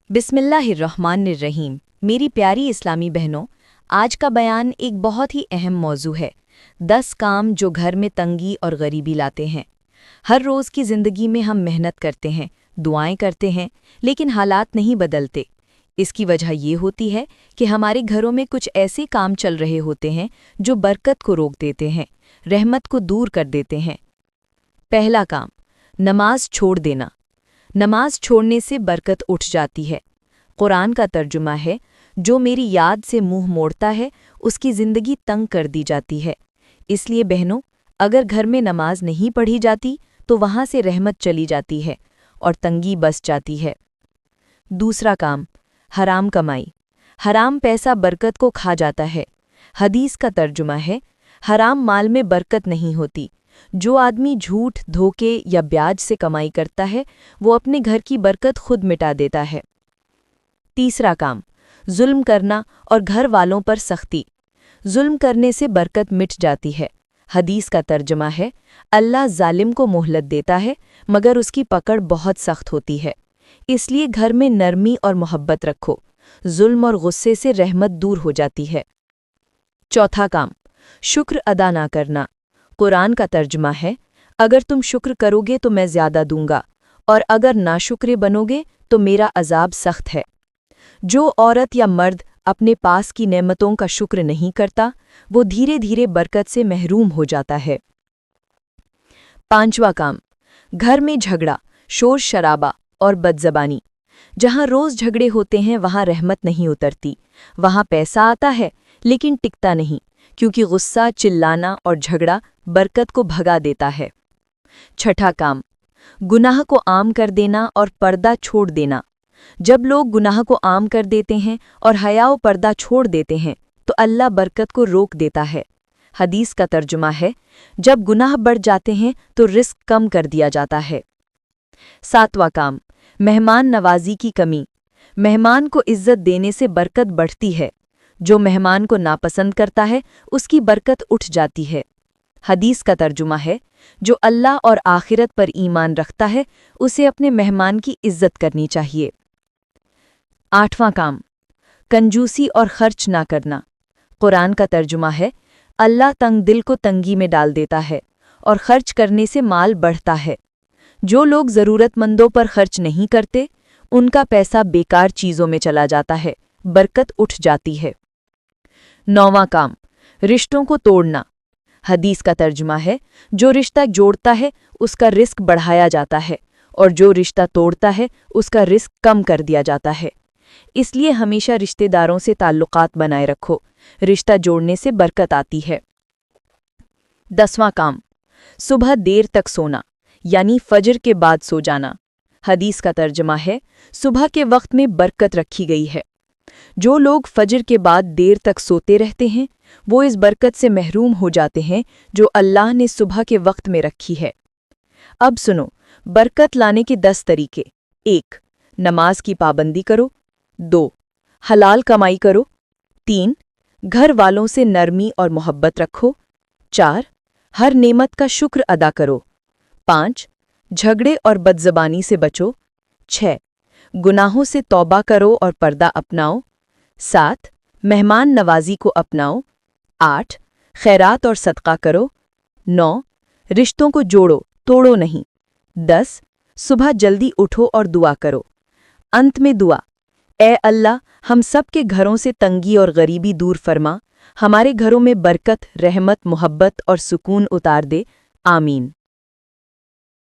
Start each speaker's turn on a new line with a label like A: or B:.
A: बिस्मिल्लाहिर्रहमानिर्रहीम। मेरी प्यारी इस्लामी बहनों, आज का बयान एक बहुत ही अहम मौजू है। 10 काम जो घर में तंगी और गरीबी लाते हैं। हर रोज़ की ज़िंदगी में हम मेहनत करते हैं, दुआएं करते हैं, लेकिन हालात नहीं बदलते। इसकी वजह ये होती है कि हमारे घरों में कुछ ऐसे काम चल रहे होते हैं जो बरकत को रोक देते हैं, रहमत को दूर कर देते हैं। पहला काम, नमाज छोड़ देना। नमाज छोड़ने से बरकत उठ जाती है। कुरान का तर्जुमा है, जो मेरी याद से मुंह मोड़ता है उसकी ज़िंदगी तंग कर दी जाती है। इसलिए बहनों, अगर घर में नमाज नहीं पढ़ी जाती तो वहाँ से रहमत चली जाती है और तंगी बस जाती है। दूसरा काम, हराम कमाई। हराम पैसा बरकत को खा जाता है। हदीस का तर्जुमा है, हराम माल में बरकत नहीं होती। जो आदमी झूठ, धोखे या ब्याज से कमाई करता है वो अपने घर की बरकत खुद मिटा देता है। तीसरा काम, जुल्म करना और घर वालों पर सख्ती। जुल्म करने से बरकत मिट जाती है। हदीस का तर्जुमा है, अल्लाह जालिम को मोहलत देता है मगर उसकी पकड़ बहुत सख्त होती है। इसलिए घर में नरमी और मोहब्बत रखो। जुल्म और गुस्से से रहमत दूर हो जाती है। चौथा काम, शुक्र अदा ना करना। कुरान का तर्जुमा है, अगर तुम शुक्र करोगे तो मैं ज़्यादा दूंगा और अगर नाशुक्रे बनोगे तो मेरा अजाब सख्त है। जो औरत या मर्द अपने पास की नेमतों का शुक्र नहीं करता वो धीरे धीरे बरकत से महरूम हो जाता है। पांचवा काम, घर में झगड़ा, शोर शराबा और बदज़बानी। जहाँ रोज़ झगड़े होते हैं वहाँ रहमत नहीं उतरती। वहाँ पैसा आता है लेकिन टिकता नहीं, क्योंकि गुस्सा, चिल्लाना और झगड़ा बरकत को भगा देता है। छठा काम, गुनाह को आम कर देना और पर्दा छोड़ देना। जब लोग गुनाह को आम कर देते हैं और हया व पर्दा छोड़ देते हैं तो अल्लाह बरकत को रोक देता है। हदीस का तर्जुमा है, जब गुनाह बढ़ जाते हैं तो रिस्क कम कर दिया जाता है। सातवां काम, मेहमान नवाजी की कमी। मेहमान को इज्जत देने से बरकत बढ़ती है। जो मेहमान को नापसंद करता है उसकी बरकत उठ जाती है। हदीस का तर्जुमा है, जो अल्लाह और आखिरत पर ईमान रखता है उसे अपने मेहमान की इज्जत करनी चाहिए। आठवां काम, कंजूसी और खर्च ना करना। कुरान का तर्जुमा है, अल्लाह तंग दिल को तंगी में डाल देता है और खर्च करने से माल बढ़ता है। जो लोग ज़रूरतमंदों पर खर्च नहीं करते उनका पैसा बेकार चीज़ों में चला जाता है, बरकत उठ जाती है। नौवां काम, रिश्तों को तोड़ना। हदीस का तर्जुमा है, जो रिश्ता जोड़ता है उसका रिस्क बढ़ाया जाता है और जो रिश्ता तोड़ता है उसका रिस्क कम कर दिया जाता है। इसलिए हमेशा रिश्तेदारों से ताल्लुकात बनाए रखो। रिश्ता जोड़ने से बरकत आती है। 10वां काम, सुबह देर तक सोना, यानी फजर के बाद सो जाना। हदीस का तर्जुमा है, सुबह के वक्त में बरकत रखी गई है। जो लोग फजर के बाद देर तक सोते रहते हैं वो इस बरकत से महरूम हो जाते हैं जो अल्लाह ने सुबह के वक्त में रखी है। अब सुनो बरकत लाने के 10 तरीके। 1. नमाज की पाबंदी करो। 2. हलाल कमाई करो। 3. घर वालों से नरमी और मोहब्बत रखो। 4. हर नेमत का शुक्र अदा करो। 5. झगड़े और बदज़बानी से बचो। 6. गुनाहों से तौबा करो और पर्दा अपनाओ। 7. मेहमान नवाजी को अपनाओ। 8. खैरात और सदका करो। 9. रिश्तों को जोड़ो, तोड़ो नहीं। 10. सुबह जल्दी उठो और दुआ करो। अंत में दुआ, ए अल्लाह, हम सब के घरों से तंगी और गरीबी दूर फरमा, हमारे घरों में बरकत, रहमत, मोहब्बत और सुकून उतार दे। आमीन।